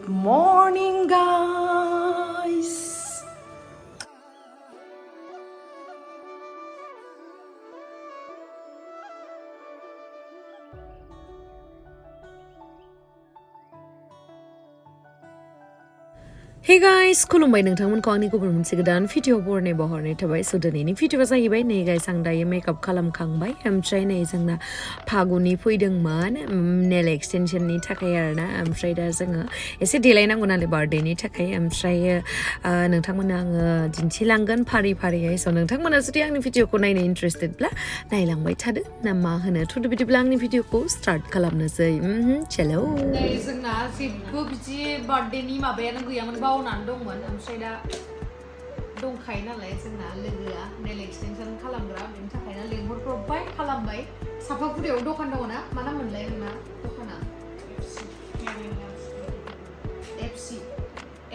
Good morning, guys. Hey guys, Khulumbai nwngthangमोनखौ आंनि गुबुन मोनसे गोदान भिडिअ बरनाय बहरनाय थाबाय स' दिनैनि भिडिअआ जाहैबाय नै गाइस आं दायो मेकआप खालामखांबाय ओमफ्राय नै जोंना फागुनि फैदोंमोन नेल एक्सटेनसननि थाखाय आरोना ओमफ्राय दा जोङो एसे देलायनांगौ नालाय बार्थडेनि थाखाय ओमफ्राय नोंथांमोननो आङो दिन्थिलांगोन फारि फारियै स' नोंथांमोना जुदि आंनि भिडिअखौ नायनो इन्ट्रेस्टेडब्ला नायलांबाय थादो ना मा होनो थ' बिदिब्ला आंनि भिडिअखौ स्टार्ट खालामनोसै चलो जोंना जेबो बिदि बार्थडेनि माबायानो गैयामोन बावनानै दंमोन ओमफ्राय दा दंखायो नालाय जोंना लोगोआ नेल एक्सटेनसन खालामग्रा बेनि थाखायनो लेंहरब्रबबाय खालामबाय साफागुरियाव दखान दङ ना मा नाम मोनलाय नोंना दखाना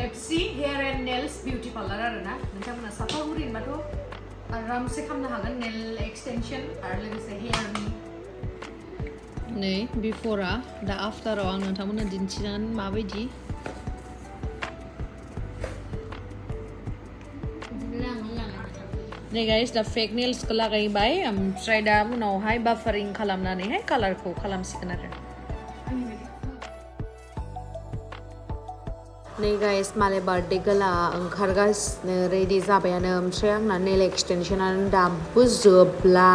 FC hair and Nels beauty parlour आरोना नोंथांमोना साफागुरि होनबाथ' आरामसे खालामनो हागोन नेल एक्सटेनसन आरो लोगोसे हेयारनि नै बिफरा दा आफ्टाराव आं नोंथांमोननो दिन्थिनानै माबायदि नै गाइस दा फेक नेल्सखौ लागायबाय ओमफ्राय दा उनावहाय बाफारिं खालामनानैहाय कालारखौ खालामसिगोन आरो नै गाइस मालाय बार्थडे गोला ओंखारगासिनो रेडि जाबायानो ओमफ्राय आंना नेल एक्सटेनसनानो दाबो जोबला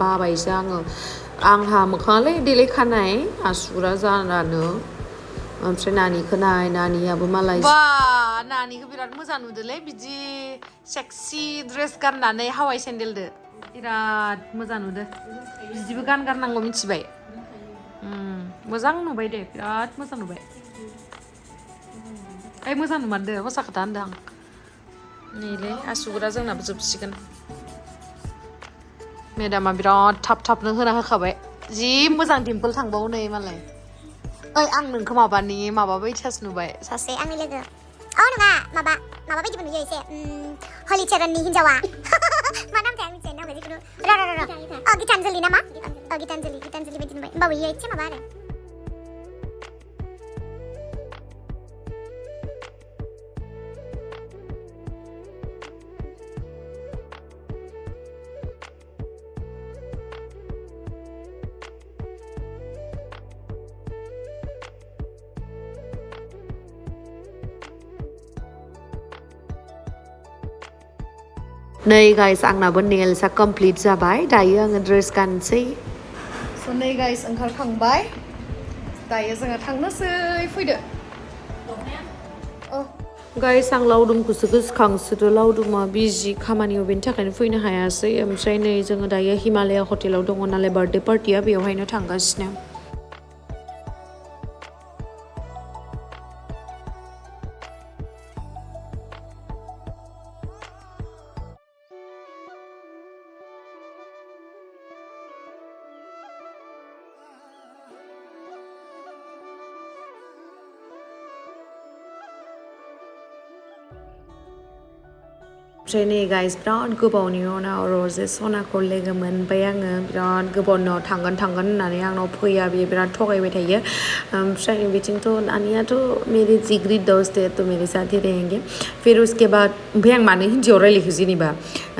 बाबायसो आङो आंहा मोखाङालाय देलायखानाय आसुगुरा जानानो ओमफ्राय नानिखौ नाय नानियाबो मालाय बा नानिखौ बिराद मोजां नुदोलै बिदि सेक्सि ड्रेस गाननानै हावाइ सेन्देलदो बिराद मोजां नुदो बिदिबो गानगारनांगौ मिथिबाय मोजां नुबाय दे बिराद मोजां नुबाय ओइ मोजां नुमारदो हसा खोथा होनदों आं नैलै आसुगुरा जोंनाबो जोबसिगोन मेदामा बिराद थाब थाबनो होना होखाबाय जि मोजां दिम्पोल थांबावो नै मालाय ओइ आं नोंखौ माबानि माबा बायदिसो नुबाय सासे आंनि लोगो नङा माबा बायदिबो नुयो एसे हलिचरननि हिन्जावा मा नामथाय आं मिथिया नामखौ जिखुनु गितानजलि नामा गितानजलि बायदि नुबाय होमबाबो इयो एसे माबा आरो नै गाइस आंनाबो नेल्सआ कमप्लिट जाबाय दायो आङो ड्रेस गानसै स' नै गाइस ओंखारखांबाय दायो जोङो थांनोसै फैदो गाइस आं लावदुमखौसो गोसोखांसोदो लावदुमा बिजि खामानियाव बेनि थाखायनो फैनो हायासै ओमफ्राय नै जोङो दायो हिमालया हटेलाव दङ नालाय बार्थडे पार्टिया बेवहायनो थांगासिनो ओमफ्राय नै गाइस बिराद गोबावनि उनाव रजे सनाखौ लोगो मोनबाय आङो बिराद गोबावनि उनाव थांगोन होननानै आंनाव फैया बियो बिराद थगायबाय थायो ओमफ्राय बिथिंथ' नानियाथ' मेरे जिगरी दोस्त है तो मेरे साथ ही रहेंगे फिर उसके बाद ओमफ्राय आं मानो हिन्दीयाव रायलायखो जेनेबा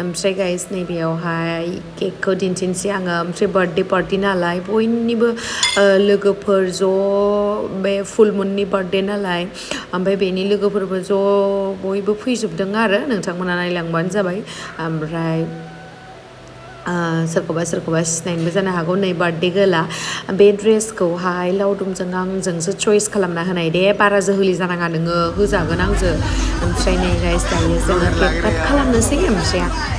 ओमफ्राय गाइस नैबेयावहाय केकखौ दिन्थिनोसै आङो ओमफ्राय बार्थडे पार्टि नालाय बयनिबो लोगोफोर ज' बे फुलमुननि बार्थडे नालाय ओमफ्राय बेनि लोगोफोरबो ज' बयबो फैजोबदों आरो नोंथांमोना नायलांबानो जाबाय ओमफ्राय सोरखौबा सिनायनोबो जानो हागौ नै बार्थडे गोला बे ड्रेसखौहाय लावदुमजों आंजोंसो चइस खालामना होनाय दे बारा जोहोलि जानाङा नोङो होजागोन आंजों ओमफ्राय नै गाइस दायो जोङो केक काट खालामनोसै ओमफ्राय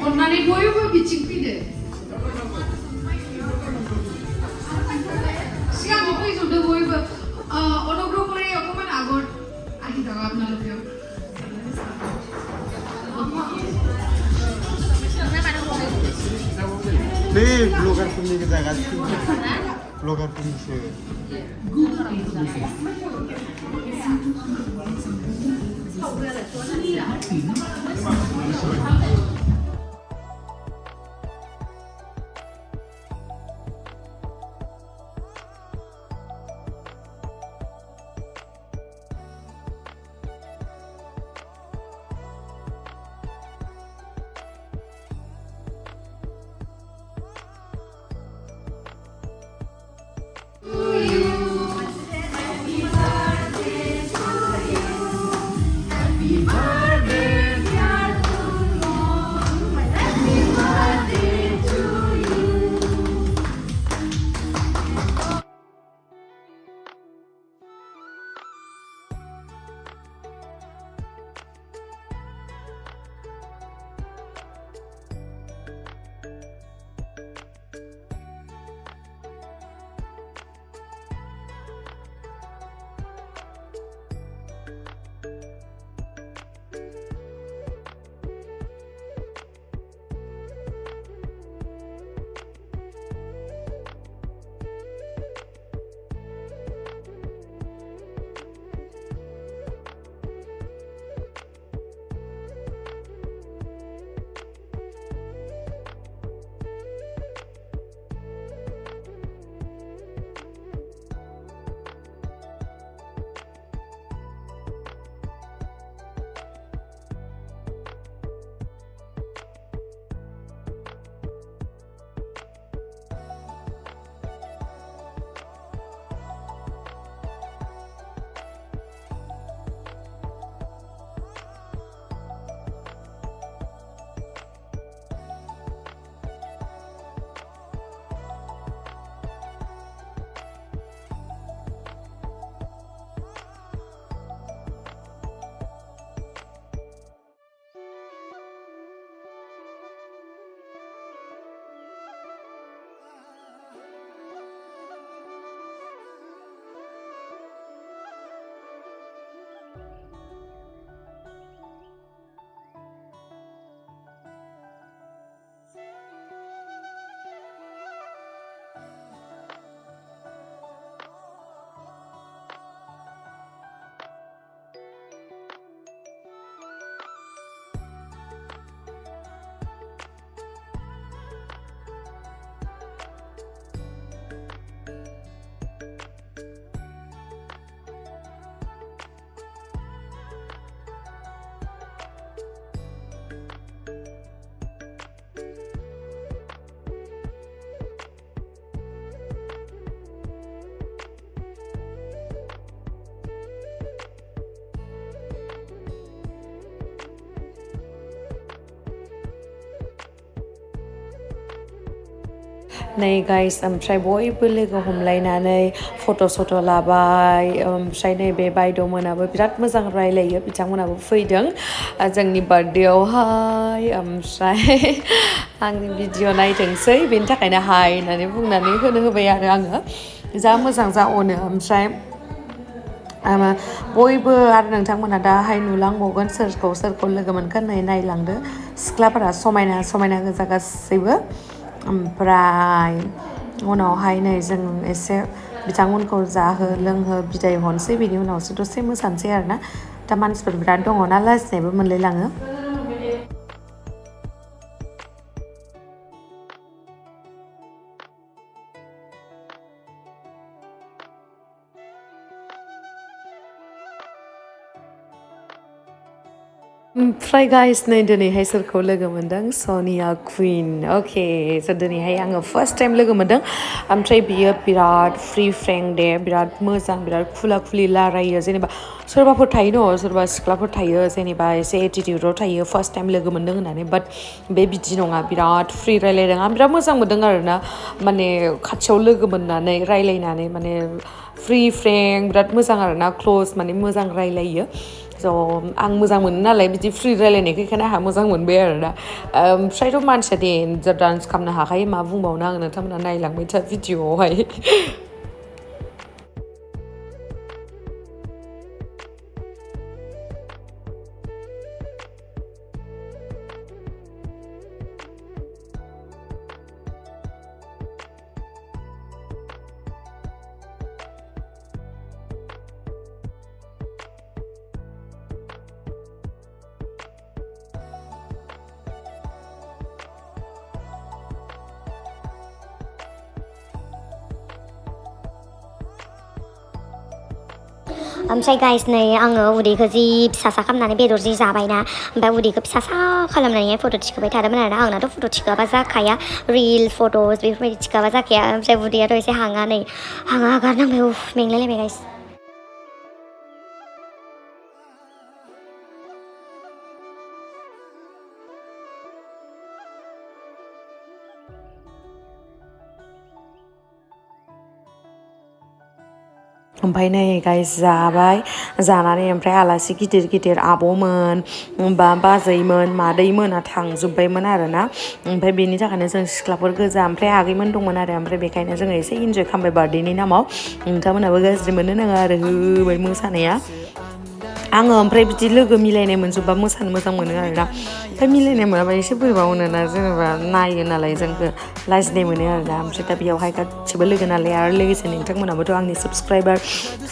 अन्नानै बयबो बिथिं फैदो सिगाङाव फैजोबदो ब्लगारफोरनि गोजा गासिबो ब्लगारफोरनिसो नै गाइस ओमफ्राय बयबो लोगो हमलायनानै फट' सट' लाबाय ओमफ्राय नैबे बायद'मोनाबो बिराद मोजां रायलायो बिथांमोनाबो फैदों जोंनि बार्थडेआवहाय ओमफ्राय आंनि भिडिअ नायथोंसै बेनि थाखायनो हाय होननानै बुंनानै होबाय आरो आङो जा मोजां जा अनो ओमफ्राय बयबो आरो नोंथांमोना दाहाय नुलांबावगोन सोरखौ लोगो मोनगोन नै नायलांदो सिख्लाफोरा समायना समायना गोजा गासैबो ओमफ्राय उनावहाय नै जों एसे बिथांमोनखौ जाहो लोंहो बिदाय हरनोसै बिनि उनावसो दसे मोसानोसै आरोना दा मानसिफोर बिराद दङ ना लाजिनायबो मोनलायलाङो ओमफ्राय गाइस नै दिनैहाय सोरखौ लोगो मोनदों सनिया कुइन अके स' दिनैहाय आङो फार्स्ट टाइम लोगो मोनदों ओमफ्राय बियो बिराद फ्रि फ्रेंक दे बिराद मोजां बिराद खुला खुलि रायलायो जेनेबा सोरबाफोर थायो न' सोरबा सिख्लाफोर थायो जेनेबा एसे एटिटिउडआव थायो फार्स्ट टाइम लोगो मोनदों होननानै बाट बे बिदि नङा बिराद फ्रि रायलायदों आं बिराद मोजां मोनदों आरोना माने खाथियाव लोगो मोननानै रायलायनानै माने फ्रि फ्रेंक बिराद मोजां आरोना क्ल'ज माने मोजां रायलायो स' आं मोजां मोनो नालाय बिदि फ्रि रायलायनायखौ बेखायनो आंहा मोजां मोनबाय आरोना ओमफ्रायथ' मानसिया दे डान्स खालामनो हाखायो मा बुंबावनो आं नोंथांमोना नायलांबाय था भिडिअआवहाय ओमफ्राय गाइस नै आङो उदैखौ जि फिसासा खालामनानै बेदर जि जाबायना ओमफ्राय उदैखौ फिसासा खालामनानै फट' थिखोबाय थादोंमोन आरोना आंनाथ' फट' थिखोआबा जाखाया रिल फट'स बेफोरबायदि थिखोआबा जाखाया ओमफ्राय उदैयाथ' एसे हाङा नै हाङा गारनांबाय मेंलायलायबाय गाइस ओमफ्राय नै गाइस जाबाय जानानै ओमफ्राय आलासि गिदिर गिदिर आब'मोन बा बाजैमोन मादैमोना थांजोब्बायमोन आरोना ओमफ्राय बेनि थाखायनो जों सिख्लाफोर गोजा ओमफ्राय आगैमोन दंमोन आरो ओमफ्राय बेखायनो जोङो एसे इन्जय खालामबाय बार्थडेनि नामाव नोंथांमोनाबो गाज्रि मोननो नाङा आरो होबाय मोसानाया आङो ओमफ्राय बिदि लोगो मिलायनाय मोनजोबबा मोसानो मोजां मोनो आरोना ओमफ्राय मिलायनाय मोनाबा एसे बोरैबा मोनोना जेनेबा नायो नालाय जोंखौ लाजिनाय मोनो आरोना ओमफ्राय दा बेयावहाय गासिबो लोगो नालाय आरो लोगोसे नोंथांमोनाबोथ' आंनि साबसक्राइबार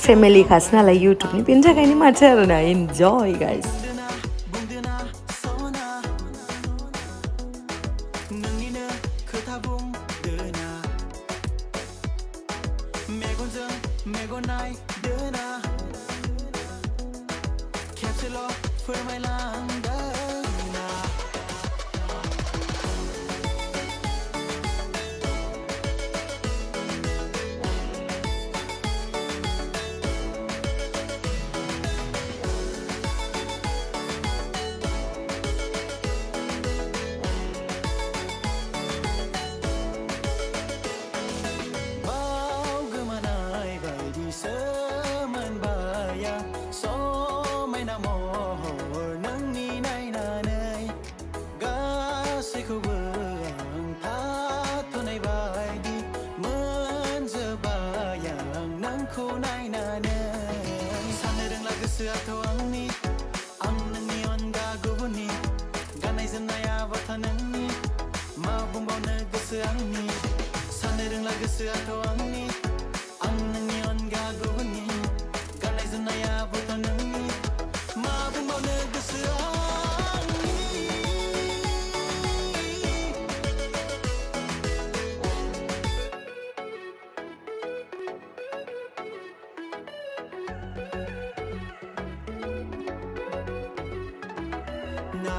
फेमिलिखासो नालाय इउटुबनि बेनि थाखायनो माथो आरोना इन्जय गाइस गोसोआथ' आंनि आं नोंनि अनगा गुबुननि गाननाय जोमनाया बाथा नोंनि मा बुंबावनो गोसो आंनि साननो रोंला गोसोआथ' आंनि आं नोंनि अनगा गुबुननि गाननाय जोमनाया बाथा नोंनि मा बुंबावनो गोसो आंनि ना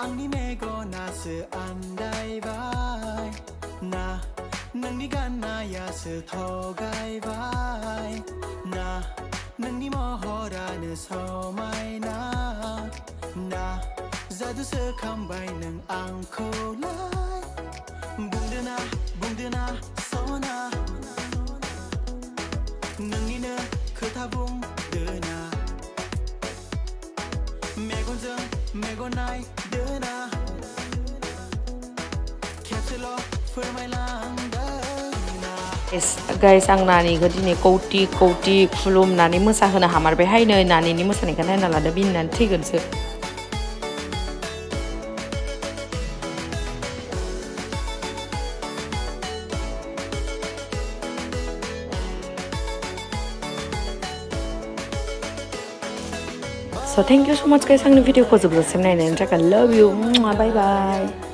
आंनि मेगनासो आन्दायबाय ना नोंनि गाननायासो थगायबाय ना नोंनि महरानो समायना ना जादुसो खालामबाय नों आंखौलाय बुंदोना सना नोंनिनो खोथा बुंदोना मेगनजों मेगन नायदोना खेबसेल' फोरमायलांदोना गाइस आं नानिखौ दिनै कौटि खुलुमनानै मोसाहोनो हामारबायहाय नै नानिनि मोसानायखौ नायना लादो बिनिनानै थैगोनसो So thank you so much guys आंनि भिडिअखौ जोबजासिम नायनायनि थाखाय love you bye bye